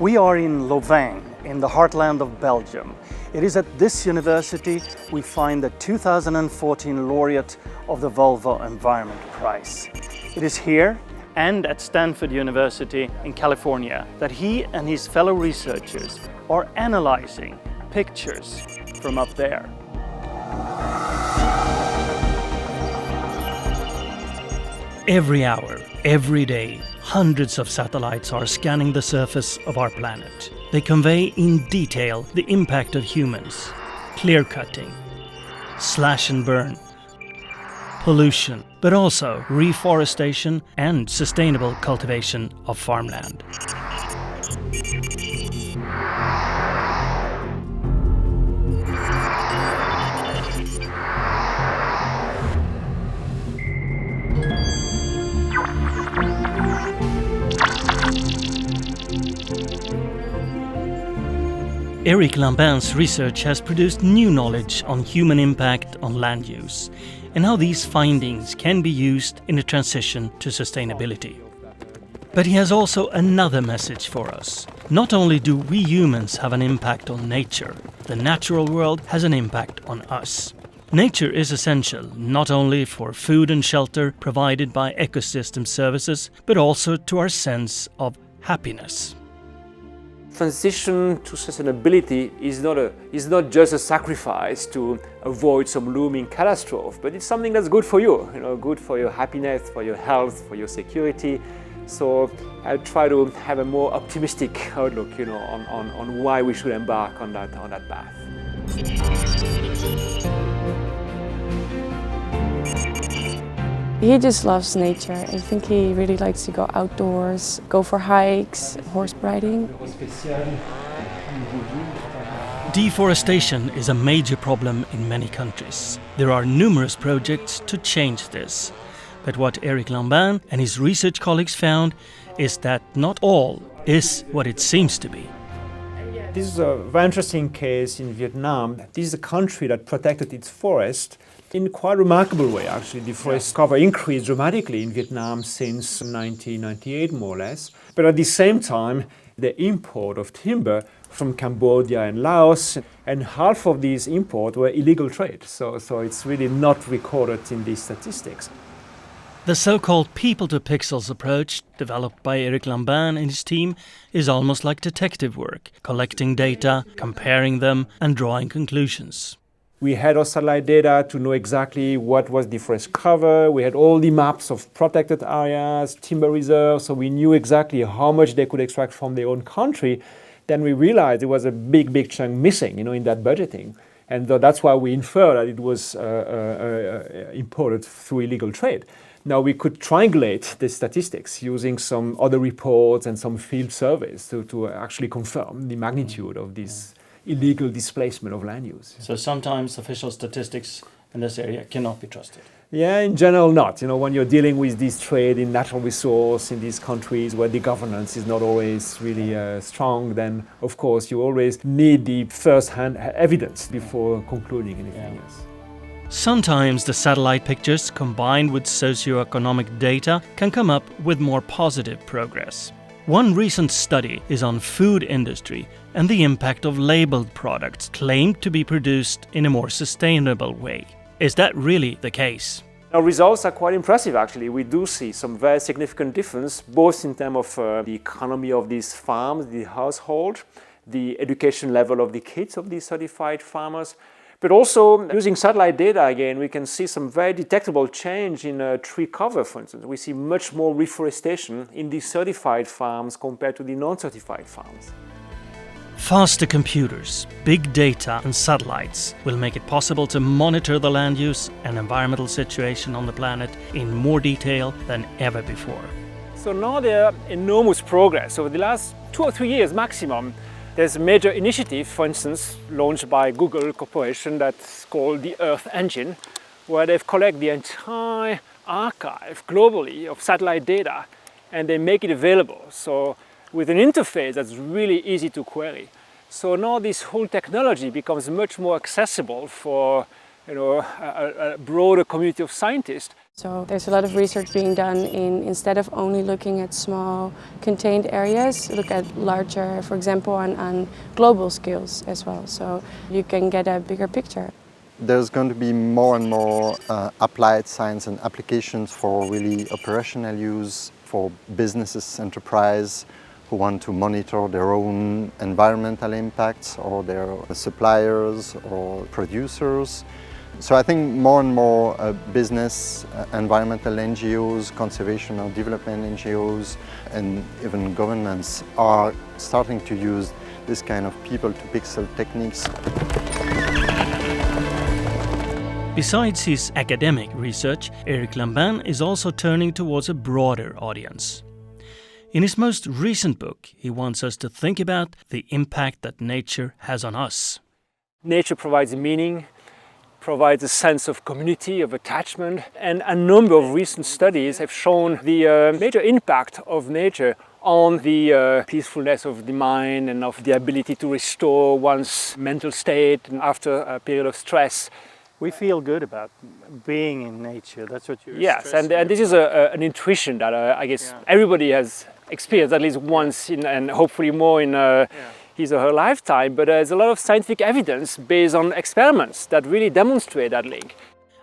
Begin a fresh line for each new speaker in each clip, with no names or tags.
We are in Louvain, in the heartland of Belgium. It is at this university we find the 2014 laureate of the Volvo Environment Prize. It is here and at Stanford University in California that he and his fellow researchers are analyzing pictures from up there. Every hour, every day, hundreds of satellites are scanning the surface of our planet. They convey in detail the impact of humans, clear-cutting, slash and burn, pollution, but also reforestation and sustainable cultivation of farmland. Eric Lambin's research has produced new knowledge on human impact on land use and how these findings can be used in a transition to sustainability. But he has also another message for us. Not only do we humans have an impact on nature, the natural world has an impact on us. Nature is essential not only for food and shelter provided by ecosystem services, but also to our sense of happiness.
Transition to sustainability is not just a sacrifice to avoid some looming catastrophe, but it's something that's good for you, good for your happiness, for your health, for your security. So I try to have a more optimistic outlook, on why we should embark on that path.
He just loves nature. I think he really likes to go outdoors, go for hikes, horse riding.
Deforestation is a major problem in many countries. There are numerous projects to change this. But what Eric Lambin and his research colleagues found is that not all is what it seems to be.
This is a very interesting case in Vietnam. This is a country that protected its forest in quite a remarkable way, actually. The forest cover increased dramatically in Vietnam since 1998, more or less. But at the same time, the import of timber from Cambodia and Laos, and half of these imports were illegal trade. So it's really not recorded in these statistics.
The so-called people-to-pixels approach, developed by Eric Lambin and his team, is almost like detective work, collecting data, comparing them, and drawing conclusions.
We had our satellite data to know exactly what was the forest cover. We had all the maps of protected areas, timber reserves, so we knew exactly how much they could extract from their own country. Then we realized there was a big chunk missing, in that budgeting. And that's why we inferred that it was imported through illegal trade. Now we could triangulate the statistics using some other reports and some field surveys to actually confirm the magnitude of this illegal displacement of land use.
So sometimes official statistics in this area cannot be trusted.
Yeah, in general not. When you're dealing with this trade in natural resource in these countries where the governance is not always really strong, then of course you always need the first-hand evidence before concluding anything else.
Sometimes the satellite pictures combined with socioeconomic data can come up with more positive progress. One recent study is on food industry and the impact of labeled products claimed to be produced in a more sustainable way. Is that really the case?
Our results are quite impressive, actually. We do see some very significant difference, both in terms of the economy of these farms, the household, the education level of the kids of these certified farmers. But also, using satellite data again, we can see some very detectable change in tree cover, for instance. We see much more reforestation in these certified farms compared to the non-certified farms.
Faster computers, big data and satellites will make it possible to monitor the land use and environmental situation on the planet in more detail than ever before.
So now there are enormous progress. Over the last 2 or 3 years maximum, there's a major initiative, for instance, launched by Google Corporation that's called the Earth Engine, where they've collected the entire archive globally of satellite data and they make it available. So with an interface that's really easy to query. So now this whole technology becomes much more accessible for a broader community of scientists.
So there's a lot of research being done instead of only looking at small contained areas, look at larger, for example, on global scales as well. So you can get a bigger picture.
There's going to be more and more applied science and applications for really operational use for businesses, enterprise who want to monitor their own environmental impacts or their suppliers or producers. So I think more and more business, environmental NGOs, conservation or development NGOs, and even governments are starting to use this kind of people-to-pixel techniques.
Besides his academic research, Eric Lambin is also turning towards a broader audience. In his most recent book, he wants us to think about the impact that nature has on us.
Nature provides meaning, provides a sense of community, of attachment, and a number of recent studies have shown the major impact of nature on the peacefulness of the mind and of the ability to restore one's mental state after a period of stress.
We feel good about being in nature. That's what you're
Yes,
stressing.
and this is an intuition that I guess everybody has experienced at least once and hopefully more in his or her lifetime. But there's a lot of scientific evidence based on experiments that really demonstrate that link.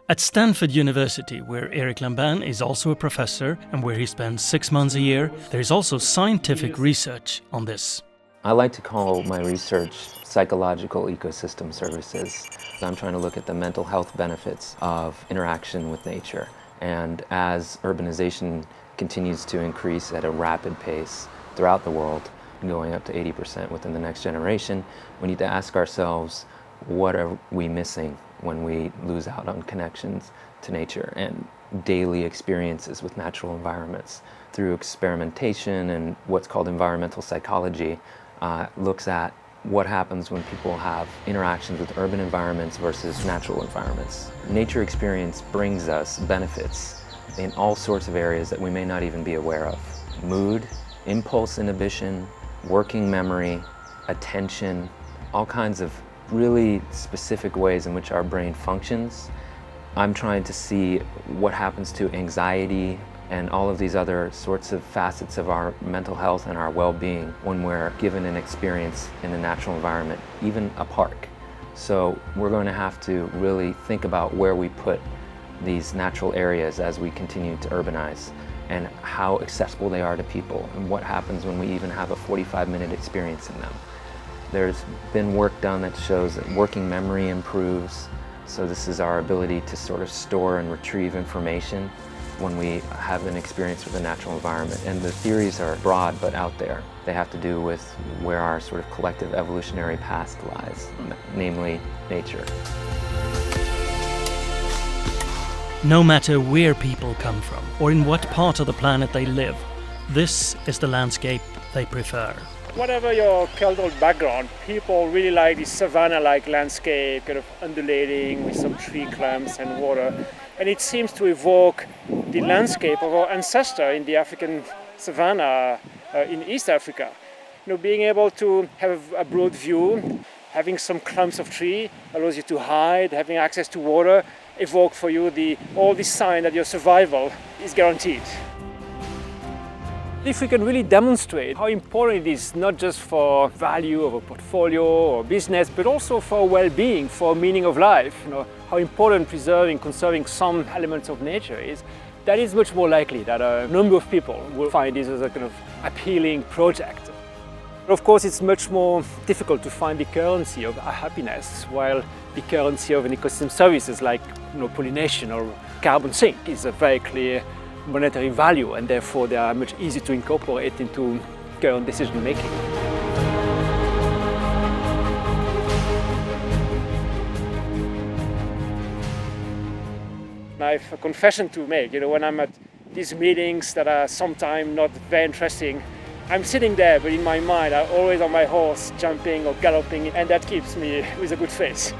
At Stanford University, where Eric Lambin is also a professor and where he spends 6 months a year, there is also scientific research on this.
I like to call my research psychological ecosystem services. I'm trying to look at the mental health benefits of interaction with nature. And as urbanization continues to increase at a rapid pace throughout the world, going up to 80% within the next generation, we need to ask ourselves, what are we missing when we lose out on connections to nature and daily experiences with natural environments? Through experimentation and what's called environmental psychology, looks at what happens when people have interactions with urban environments versus natural environments. Nature experience brings us benefits in all sorts of areas that we may not even be aware of. Mood, impulse inhibition, working memory, attention, all kinds of really specific ways in which our brain functions. I'm trying to see what happens to anxiety and all of these other sorts of facets of our mental health and our well-being when we're given an experience in a natural environment, even a park. So we're going to have to really think about where we put these natural areas as we continue to urbanize and how accessible they are to people and what happens when we even have a 45-minute experience in them. There's been work done that shows that working memory improves. So this is our ability to sort of store and retrieve information when we have an experience with a natural environment. And the theories are broad but out there. They have to do with where our sort of collective evolutionary past lies, namely nature.
No matter where people come from or in what part of the planet they live, this is the landscape they prefer.
Whatever your cultural background, people really like this savanna-like landscape, kind of undulating with some tree clumps and water. And it seems to evoke the landscape of our ancestor in the African savanna in East Africa. You know, being able to have a broad view, having some clumps of tree allows you to hide, having access to water, evoke for you all the sign that your survival is guaranteed. If we can really demonstrate how important it is, not just for value of a portfolio or business, but also for well-being, for meaning of life, you know, how important preserving, conserving some elements of nature is, that is much more likely that a number of people will find this as a kind of appealing project. Of course, it's much more difficult to find the currency of happiness, while the currency of an ecosystem services like pollination or carbon sink is a very clear monetary value, and therefore they are much easier to incorporate into current decision making. I have a confession to make. When I'm at these meetings that are sometimes not very interesting, I'm sitting there, but in my mind I'm always on my horse, jumping or galloping, and that keeps me with a good face.